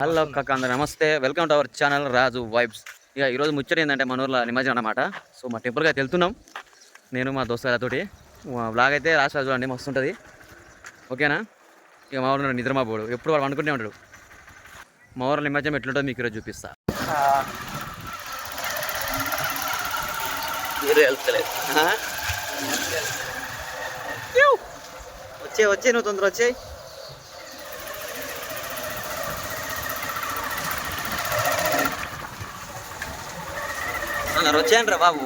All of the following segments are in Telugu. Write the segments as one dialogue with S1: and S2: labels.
S1: హలో కాక అందరూ నమస్తే, welcome to our channel Raju vibes. ఇక ఈరోజు ముచ్చట ఏంటంటే మన ఊర్లో నిమజ్జనం అన్నమాట. సో మా టెంపుల్కి అయితే వెళ్తున్నాం, నేను మా దోస్తులతోటి. బ్లాగ్ అయితే రాసి చూడండి, మస్తు ఉంటుంది. ఓకేనా? ఇక మా ఊరు నిద్ర మా బోడు ఎప్పుడు వాడు అనుకుంటూనే ఉంటాడు. మా ఊర్లో నిమజ్జనం ఎట్లుంటుందో మీకు ఈరోజు చూపిస్తా. వచ్చే నువ్వు తొందర వచ్చాయి. వచ్చాయండి రా బాబు.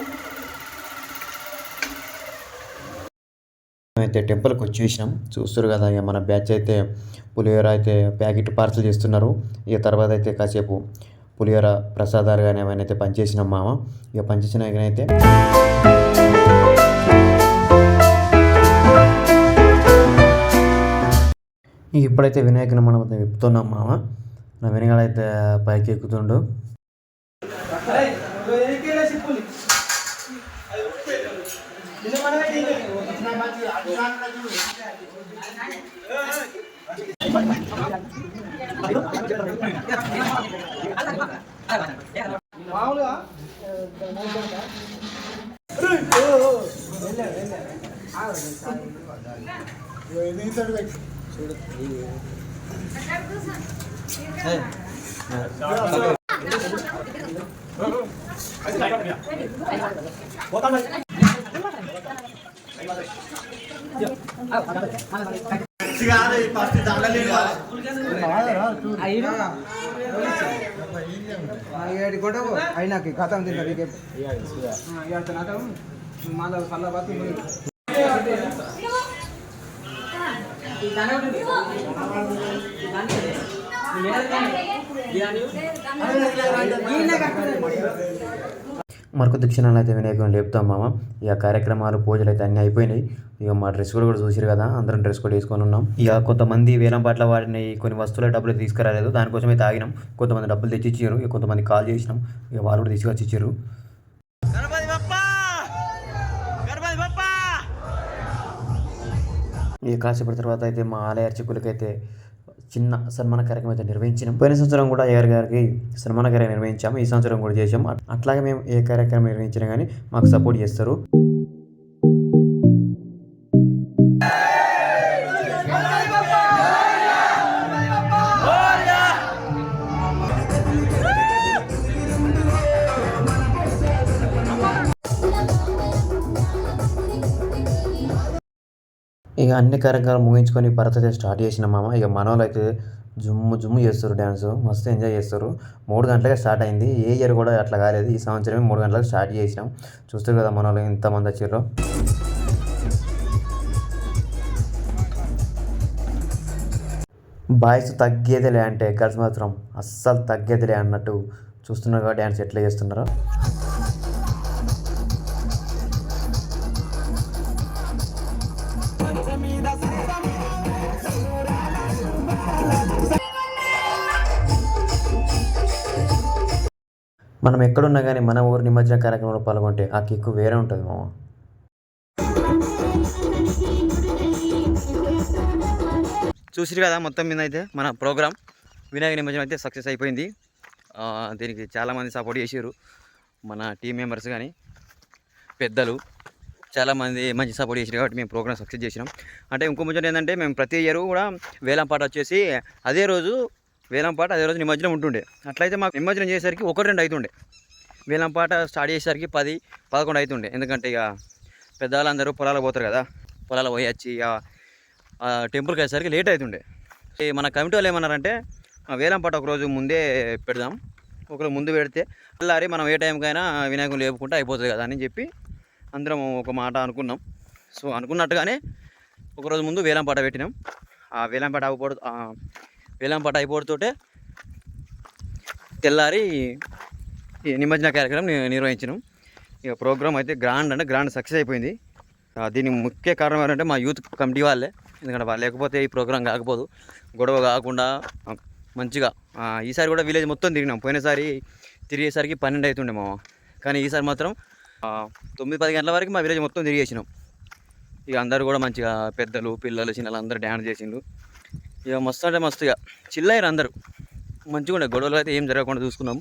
S2: అయితే టెంపుల్కి వచ్చేసినాం, చూస్తారు కదా. ఇక మన బ్యాచ్ అయితే పులిహోర అయితే ప్యాకెట్ పార్సల్ చేస్తున్నారు. ఇక తర్వాత అయితే కాసేపు పులిహోర ప్రసాదాలు కానీ ఏమైనా అయితే పనిచేసినాం మామ. ఇక పనిచేసిన అయితే ఇప్పుడైతే వినాయకుని మనం విప్పుతున్నాం మామ. నా వెనకాలైతే పైకి ఎక్కుతుండు.
S3: అయినాకి ఖతం తింటారు మళ్ళీ సల్ల బాత్
S2: మరికొద్ది క్షణాలు అయితే వినాయకుని లేపుతాం మామ. ఇక కార్యక్రమాలు పూజలు అయితే అన్నీ అయిపోయినాయి. ఇక మా డ్రెస్ కూడా చూసారు కదా, అందరం డ్రెస్ కూడా వేసుకొని ఉన్నాం. ఇక కొంతమంది వేలం పాటల వాడిని కొన్ని వస్తువుల డబ్బులు తీసుకురాలేదు, దానికోసం అయితే ఆగినాం. కొంతమంది డబ్బులు తెచ్చి ఇచ్చారు, ఇక కొంతమంది కాల్ చేసినాం, ఇక వాళ్ళు కూడా తీసుకొచ్చి ఇచ్చారు. ఇక కాసేపటి తర్వాత అయితే మా ఆలయ అర్చకులకైతే చిన్న సన్మాన కార్యక్రమం అయితే నిర్వహించినాం. పోయిన సంవత్సరం కూడా అయ్యర్ గారికి సన్మాన కార్యక్రమం నిర్వహించాము, ఈ సంవత్సరం కూడా చేసాం. అట్లాగే మేము ఏ కార్యక్రమం నిర్వహించినా కానీ మాకు సపోర్ట్ చేస్తారు. ఇక అన్ని కార్యక్రమాలు ముగించుకొని భరత్ అయితే స్టార్ట్ చేసిన మామ. ఇక మనోళ్ళు అయితే జుమ్ము చేస్తారు, డ్యాన్స్ మస్తు ఎంజాయ్ చేస్తారు. 3 గంటలకే స్టార్ట్ అయింది. ఏ ఇయర్ కూడా అట్లా కాలేదు, ఈ సంవత్సరమే 3 గంటలకు స్టార్ట్ చేసినాం. చూస్తారు కదా మనోళ్ళు ఎంతమంది వచ్చారో. బాయ్స్ తగ్గేదిలే అంటే గర్ల్స్ మాత్రం అస్సలు తగ్గేదిలే అన్నట్టు చూస్తున్నారు కదా డ్యాన్స్ ఎట్లా చేస్తున్నారో. మనం ఎక్కడున్నా కానీ మన ఊరు నిమజ్జన కార్యక్రమంలో పాల్గొంటే ఆ కిక్కు వేరే ఉంటుంది మామ.
S1: చూసిరు కదా, మొత్తం మీద అయితే మన ప్రోగ్రామ్ వినాయక నిమజ్జనం అయితే సక్సెస్ అయిపోయింది. దీనికి చాలామంది సపోర్ట్ చేసారు, మన టీం మెంబర్స్ కానీ పెద్దలు చాలామంది మంచి సపోర్ట్ చేసారు కాబట్టి మేము ప్రోగ్రామ్ సక్సెస్ చేసినాం. అంటే ఇంకో ముచ్చట ఏంటంటే మేము ప్రతి ఇయర్ కూడా వేలం పాట వచ్చేసి అదే రోజు వేలం పాట అదే రోజు నిమజ్జనం ఉంటుండే. అట్లయితే మాకు నిమజ్జనం చేసేసరికి 1-2 అవుతుండే. వేలం పాట స్టార్ట్ చేసేసరికి 10-11 అవుతుండే. ఎందుకంటే ఇక పెద్దవాళ్ళందరూ పొలాలకు పోతారు కదా, పొలాలు పోయి వచ్చి ఇక టెంపుల్కి వచ్చేసరికి లేట్ అవుతుండే. మన కమిటీ వాళ్ళు ఏమన్నారంటే వేలం పాట ఒకరోజు ముందే పెడదాం, ఒకరోజు ముందు పెడితే తెల్లారి మనం ఏ టైంకైనా వినాయకుని లేపుకుంటే అయిపోతుంది కదా అని చెప్పి అందరం ఒక మాట అనుకున్నాం. సో అనుకున్నట్టుగానే ఒకరోజు ముందు వేలం పాట పెట్టినాం. ఆ వేలం పాట అయిపోతుంటే తెల్లారి నిమజ్జన కార్యక్రమం నిర్వహించినాం. ఇక ప్రోగ్రామ్ అయితే గ్రాండ్ సక్సెస్ అయిపోయింది. దీనికి ముఖ్య కారణం ఏంటంటే మా యూత్ కమిటీ వాళ్ళే. ఎందుకంటే వాళ్ళు లేకపోతే ఈ ప్రోగ్రాం కాకపోదు, గొడవ కాకుండా మంచిగా. ఈసారి కూడా విలేజ్ మొత్తం తిరిగినాం. పోయినసారి తిరిగేసరికి 12 అవుతుండే మామ, కానీ ఈసారి మాత్రం 9-10 గంటల వరకు మా విలేజ్ మొత్తం తిరిగేసినాం. ఇక అందరూ కూడా మంచిగా పెద్దలు పిల్లలు చిన్నలు అందరూ డ్యాన్స్ చేసిండ్రు. ఇక మస్తు అంటే మస్తుగా చిల్లయ్యారు అందరూ. మంచిగా ఉండే గొడవలు అయితే ఏం జరగకుండా చూసుకున్నాం.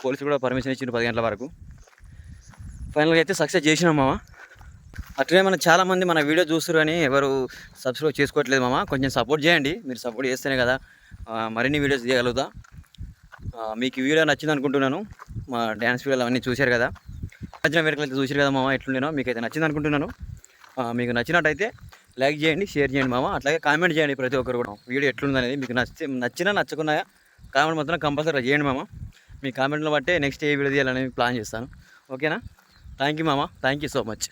S1: పోలీసులు కూడా పర్మిషన్ ఇచ్చిండు 10 గంటల వరకు. ఫైనల్గా అయితే సక్సెస్ చేసినాం మామ. అట్లనే మన చాలామంది మన వీడియో చూస్తారు కానీ ఎవరు సబ్స్క్రైబ్ చేసుకోవట్లేదు మామ. కొంచెం సపోర్ట్ చేయండి. మీరు సపోర్ట్ చేస్తేనే కదా మరిన్ని వీడియోస్ తీయగలుగుతా. మీకు ఈ వీడియో నచ్చింది అనుకుంటున్నాను. మా డ్యాన్స్ వీడియోలు అవన్నీ చూశారు కదా, నచ్చిన వేడుకలు అయితే చూసారు కదా మామ. ఎట్లుండేనో మీకైతే నచ్చింది అనుకుంటున్నాను. మీకు నచ్చినట్టయితే లైక్ చేయండి, షేర్ చేయండి మామ. అట్లాగే కామెంట్ చేయండి ప్రతి ఒక్కరు కూడా వీడియో ఎట్లుందనేది. మీకు నచ్చినా నచ్చకున్నాయా కామెంట్ మాత్రం కంపల్సరీ చేయండి మామ. మీ కామెంట్లో బట్టే నెక్స్ట్ ఏ వీడియో తీయాలని ప్లాన్ చేస్తాను. ఓకేనా? థ్యాంక్ యూ మామ, థ్యాంక్ యూ సో మచ్.